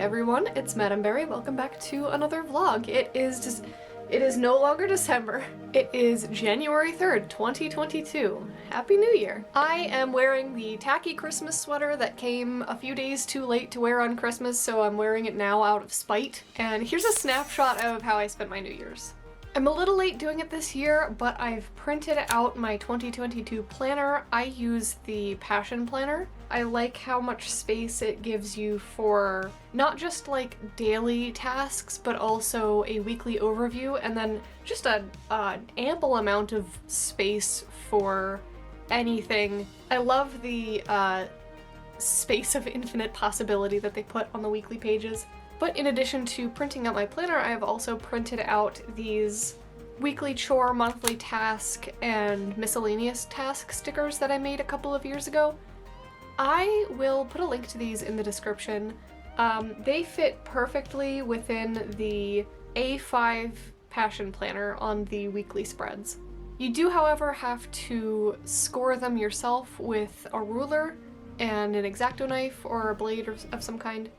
everyone, it's Madam Berry. Welcome back to another vlog. It is no longer December. It is January 3rd, 2022. Happy New Year. I am wearing the tacky Christmas sweater that came a few days too late to wear on Christmas, so I'm wearing it now out of spite. And here's a snapshot of how I spent my New Year's. I'm a little late doing it this year, but I've printed out my 2022 planner. I use the Passion Planner. I like how much space it gives you for not just like daily tasks, but also a weekly overview, and then just an ample amount of space for anything. I love the space of infinite possibility that they put on the weekly pages. But in addition to printing out my planner, I have also printed out these weekly chore, monthly task, and miscellaneous task stickers that I made a couple of years ago. I will put a link to these in the description. They fit perfectly within the A5 Passion Planner on the weekly spreads. You do, however, have to score them yourself with a ruler and an X-Acto knife or a blade of some kind.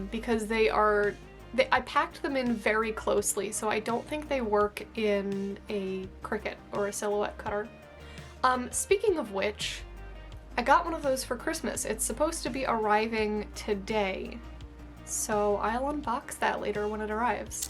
Because I packed them in very closely, so I don't think they work in a Cricut or a silhouette cutter. Speaking of which, I got one of those for Christmas. It's supposed to be arriving today, so I'll unbox that later when it arrives.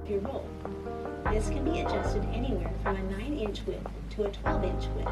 Your roll. This can be adjusted anywhere from a 9-inch width to a 12-inch width.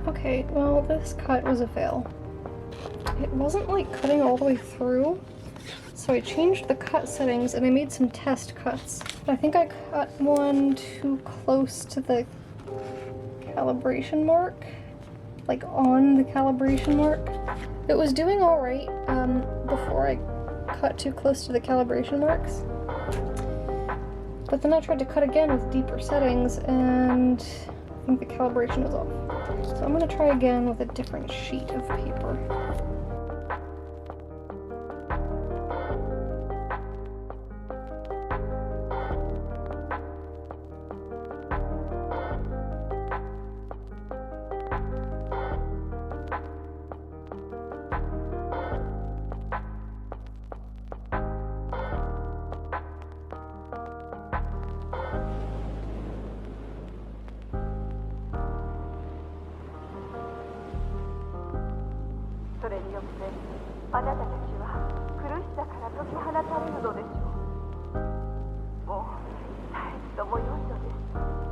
Okay, well, this cut was a fail. It wasn't like cutting all the way through, so I changed the cut settings and I made some test cuts. I think I cut one too close to the calibration mark, like on the calibration mark. It was doing alright before I cut too close to the calibration marks, but then I tried to cut again with deeper settings and I think the calibration was off. So I'm going to try again with a different sheet of paper. よってあなたたちは苦しさから解き放たれるのでしょう。もう絶えずとも良いのです。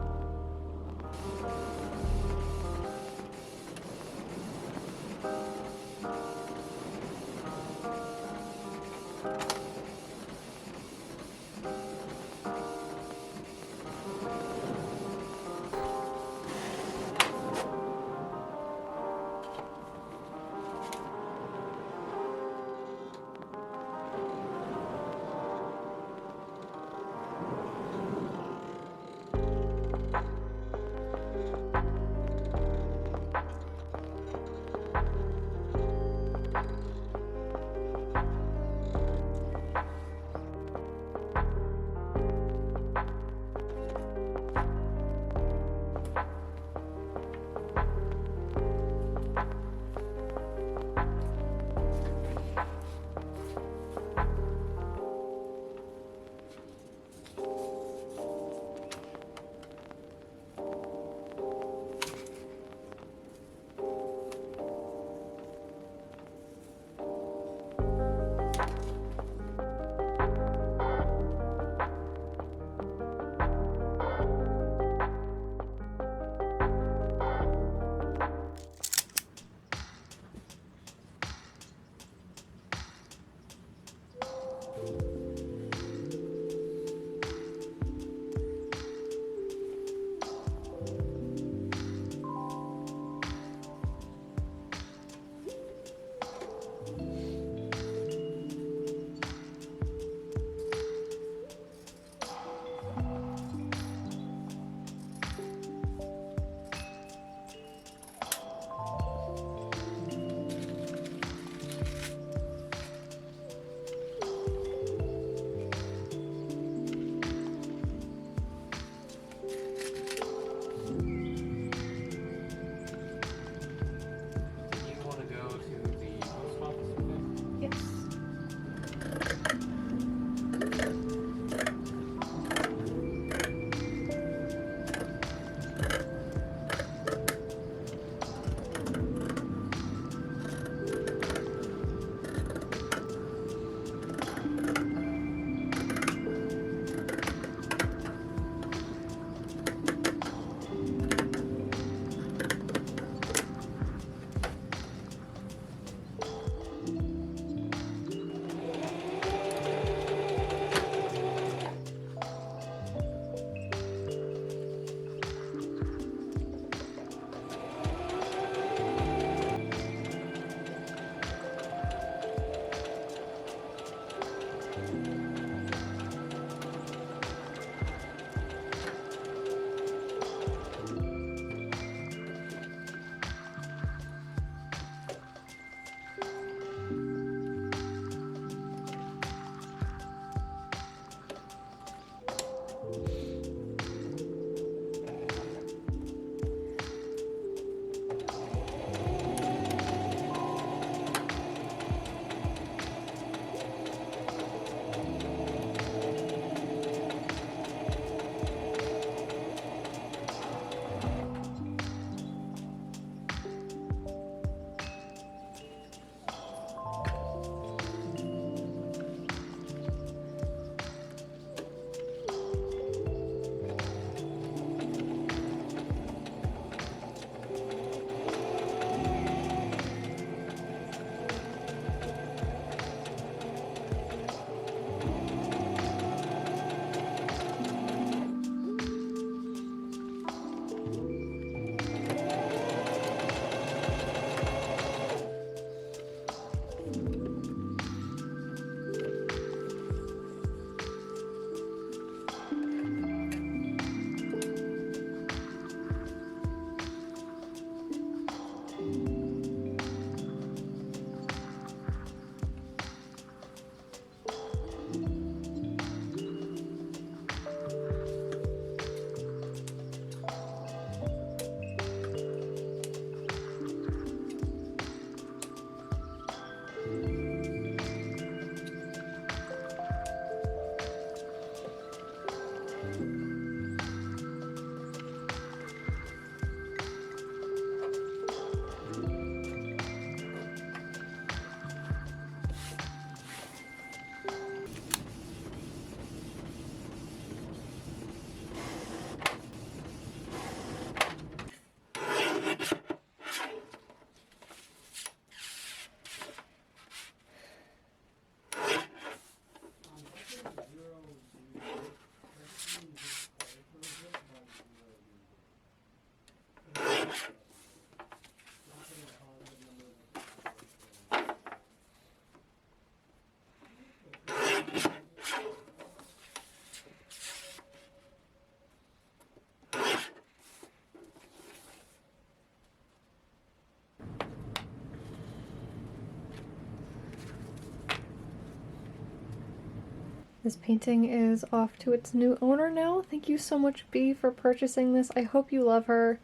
This painting is off to its new owner now. Thank you so much, B, for purchasing this. I hope you love her.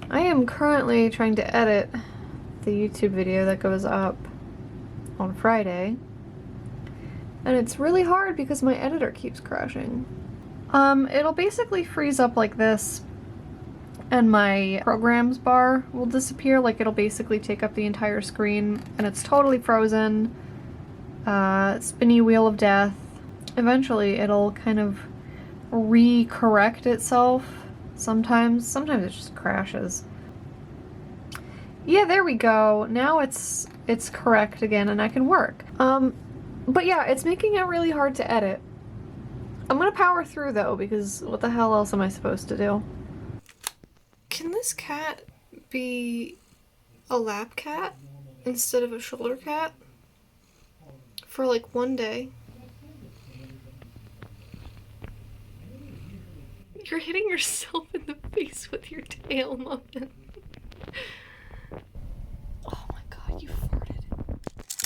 I am currently trying to edit the YouTube video that goes up on Friday. And it's really hard because my editor keeps crashing. It'll basically freeze up like this, and my programs bar will disappear. Like, it'll basically take up the entire screen, and it's totally frozen. Spinny wheel of death. Eventually it'll kind of re-correct itself. Sometimes it just crashes. Yeah, there we go. Now it's correct again and I can work. But yeah, it's making it really hard to edit. I'm gonna power through though, because what the hell else am I supposed to do? Can this cat be a lap cat instead of a shoulder cat? For like one day. You're hitting yourself in the face with your tail, Muffin. Oh my god, you farted.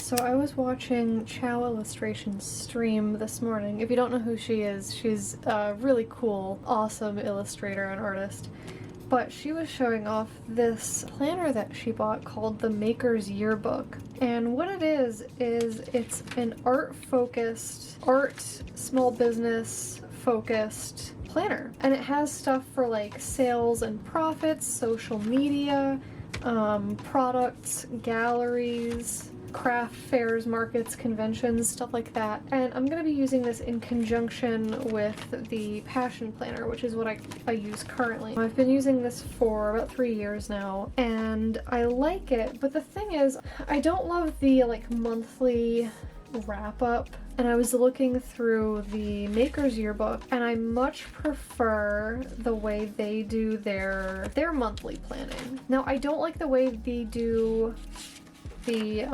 So I was watching Chow Illustration's stream this morning. If you don't know who she is, she's a really cool, awesome illustrator and artist. But she was showing off this planner that she bought called the Maker's Yearbook. And what it is it's an art-focused, small business focused planner. And it has stuff for like sales and profits, social media, products, galleries, craft fairs, markets, conventions, stuff like that. And I'm gonna be using this in conjunction with the Passion Planner, which is what I use currently. I've been using this for about 3 years now, and I like it, but the thing is, I don't love the like monthly wrap-up. And I was looking through the Maker's Yearbook, and I much prefer the way they do their monthly planning. Now, I don't like the way they do the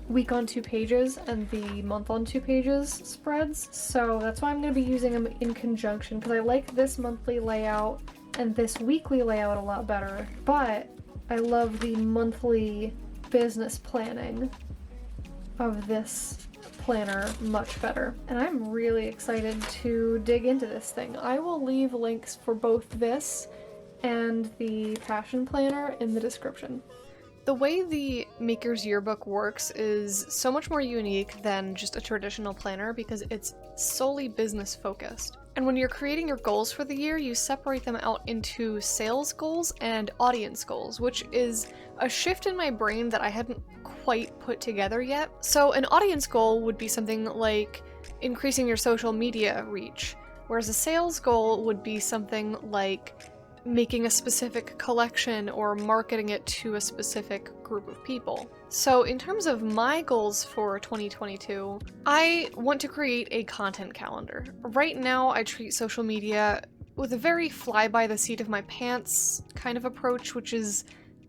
week on 2 pages and the month on 2 pages spreads, so that's why I'm going to be using them in conjunction, because I like this monthly layout and this weekly layout a lot better, but I love the monthly business planning of this planner much better, and I'm really excited to dig into this thing. I will leave links for both this and the Passion Planner in the description. The way the Maker's Yearbook works is so much more unique than just a traditional planner because it's solely business focused. And when you're creating your goals for the year, you separate them out into sales goals and audience goals, which is a shift in my brain that I hadn't quite put together yet. So an audience goal would be something like increasing your social media reach, whereas a sales goal would be something like making a specific collection or marketing it to a specific group of people. So in terms of my goals for 2022, I want to create a content calendar. Right now I treat social media with a very fly by the seat of my pants kind of approach, which is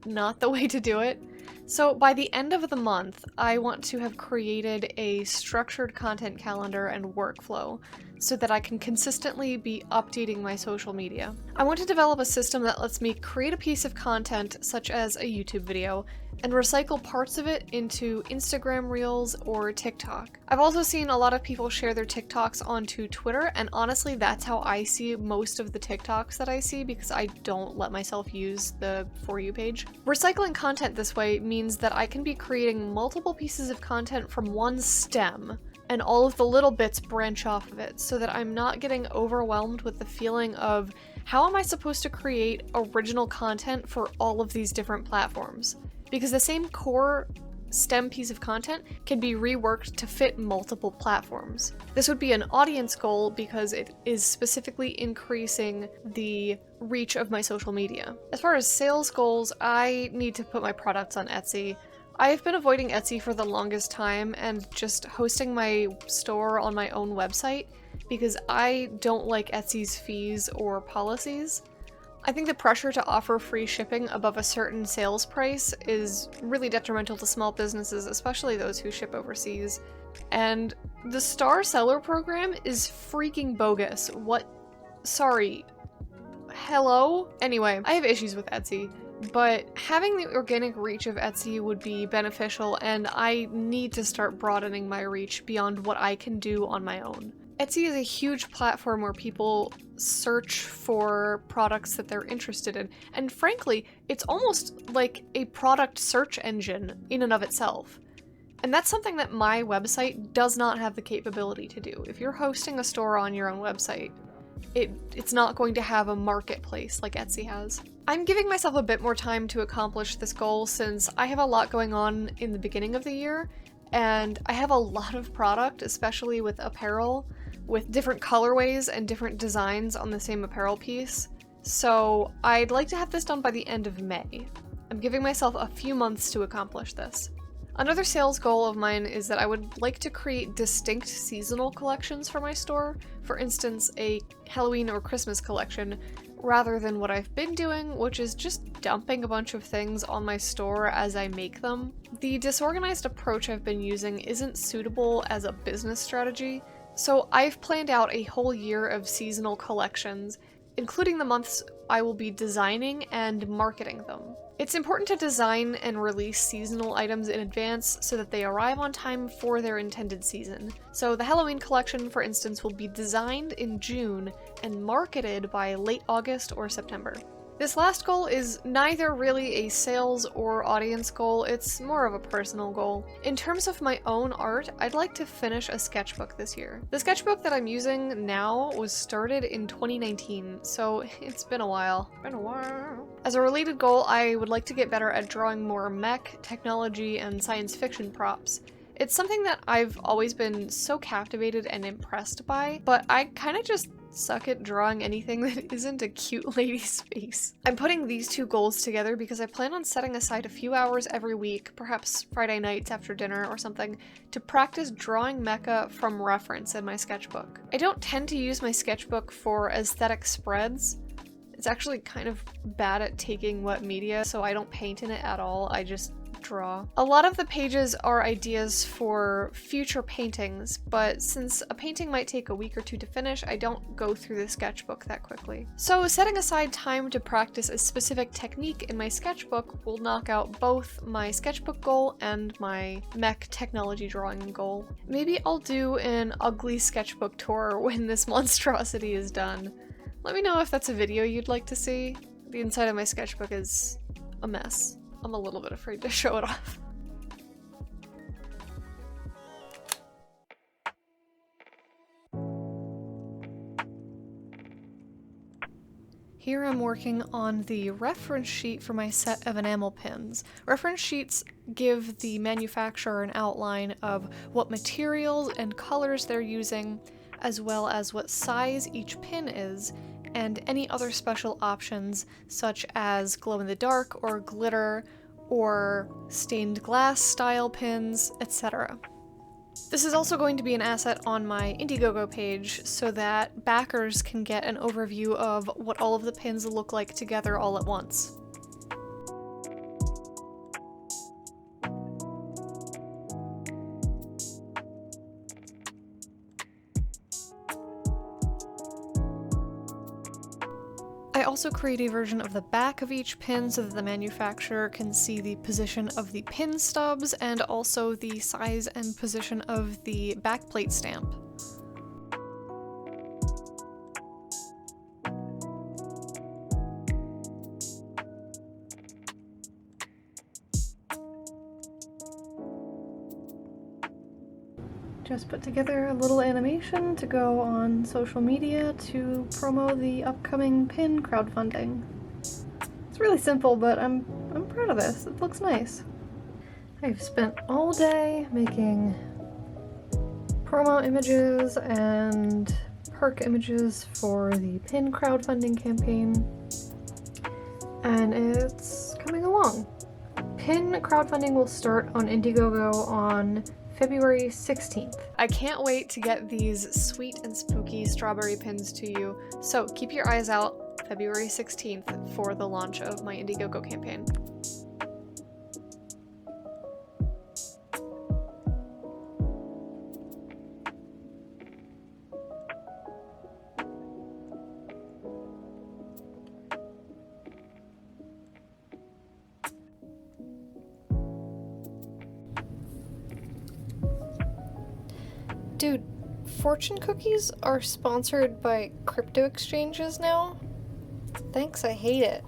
not the way to do it. So by the end of the month, I want to have created a structured content calendar and workflow so that I can consistently be updating my social media. I want to develop a system that lets me create a piece of content, such as a YouTube video, and recycle parts of it into Instagram Reels or TikTok. I've also seen a lot of people share their TikToks onto Twitter, and honestly, that's how I see most of the TikToks that I see because I don't let myself use the For You page. Recycling content this way means that I can be creating multiple pieces of content from one stem, and all of the little bits branch off of it so that I'm not getting overwhelmed with the feeling of how am I supposed to create original content for all of these different platforms? Because the same core STEM piece of content can be reworked to fit multiple platforms. This would be an audience goal because it is specifically increasing the reach of my social media. As far as sales goals, I need to put my products on Etsy. I've been avoiding Etsy for the longest time and just hosting my store on my own website because I don't like Etsy's fees or policies. I think the pressure to offer free shipping above a certain sales price is really detrimental to small businesses, especially those who ship overseas. And the Star Seller program is freaking bogus. What? Sorry. Hello? Anyway, I have issues with Etsy. but having the organic reach of Etsy would be beneficial, and I need to start broadening my reach beyond what I can do on my own. Etsy is a huge platform where people search for products that they're interested in, and frankly, it's almost like a product search engine in and of itself. And that's something that my website does not have the capability to do. If you're hosting a store on your own website, it's not going to have a marketplace like Etsy has. I'm giving myself a bit more time to accomplish this goal since I have a lot going on in the beginning of the year, and I have a lot of product, especially with apparel, with different colorways and different designs on the same apparel piece. So I'd like to have this done by the end of May. I'm giving myself a few months to accomplish this. Another sales goal of mine is that I would like to create distinct seasonal collections for my store, for instance, a Halloween or Christmas collection, rather than what I've been doing, which is just dumping a bunch of things on my store as I make them. The disorganized approach I've been using isn't suitable as a business strategy, so I've planned out a whole year of seasonal collections, including the months I will be designing and marketing them. It's important to design and release seasonal items in advance so that they arrive on time for their intended season. So the Halloween collection, for instance, will be designed in June and marketed by late August or September. This last goal is neither really a sales or audience goal, it's more of a personal goal. In terms of my own art, I'd like to finish a sketchbook this year. The sketchbook that I'm using now was started in 2019, so it's been a while. As a related goal, I would like to get better at drawing more mech, technology, and science fiction props. It's something that I've always been so captivated and impressed by, but I kind of just suck at drawing anything that isn't a cute lady's face. I'm putting these two goals together because I plan on setting aside a few hours every week, perhaps Friday nights after dinner or something, to practice drawing mecha from reference in my sketchbook. I don't tend to use my sketchbook for aesthetic spreads. It's actually kind of bad at taking wet media, so I don't paint in it at all, I just draw. A lot of the pages are ideas for future paintings, but since a painting might take a week or two to finish, I don't go through the sketchbook that quickly. So setting aside time to practice a specific technique in my sketchbook will knock out both my sketchbook goal and my mech technology drawing goal. Maybe I'll do an ugly sketchbook tour when this monstrosity is done. Let me know if that's a video you'd like to see. The inside of my sketchbook is a mess. I'm a little bit afraid to show it off. Here I'm working on the reference sheet for my set of enamel pins. Reference sheets give the manufacturer an outline of what materials and colors they're using, as well as what size each pin is, and any other special options such as glow-in-the-dark or glitter or stained glass style pins, etc. This is also going to be an asset on my Indiegogo page so that backers can get an overview of what all of the pins look like together all at once. I also create a version of the back of each pin so that the manufacturer can see the position of the pin stubs and also the size and position of the backplate stamp. Just put together a little animation to go on social media to promo the upcoming pin crowdfunding. It's really simple, but I'm proud of this. It looks nice. I've spent all day making promo images and perk images for the pin crowdfunding campaign, and it's coming along. Pin crowdfunding will start on Indiegogo on February 16th. I can't wait to get these sweet and spooky strawberry pins to you, so keep your eyes out February 16th for the launch of my Indiegogo campaign. Dude, fortune cookies are sponsored by crypto exchanges now? Thanks, I hate it.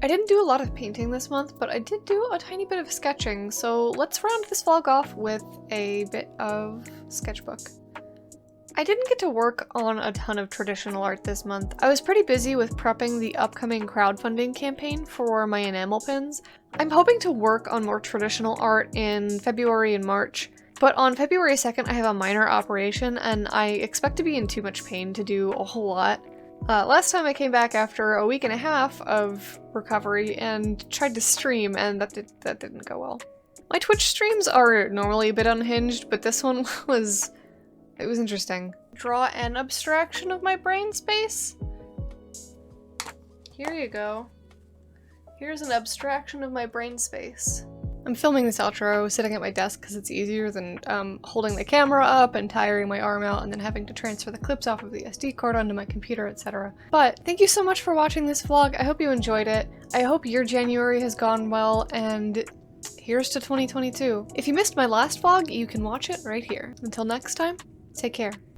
I didn't do a lot of painting this month, but I did do a tiny bit of sketching, so let's round this vlog off with a bit of sketchbook. I didn't get to work on a ton of traditional art this month. I was pretty busy with prepping the upcoming crowdfunding campaign for my enamel pins. I'm hoping to work on more traditional art in February and March, but on February 2nd I have a minor operation and I expect to be in too much pain to do a whole lot. Last time I came back after a week and a half of recovery and tried to stream, and that didn't go well. My Twitch streams are normally a bit unhinged, but this one was interesting. Draw an abstraction of my brain space? Here you go. Here's an abstraction of my brain space. I'm filming this outro sitting at my desk because it's easier than holding the camera up and tiring my arm out and then having to transfer the clips off of the SD card onto my computer, etc. But thank you so much for watching this vlog. I hope you enjoyed it. I hope your January has gone well, and here's to 2022. If you missed my last vlog, you can watch it right here. Until next time, take care.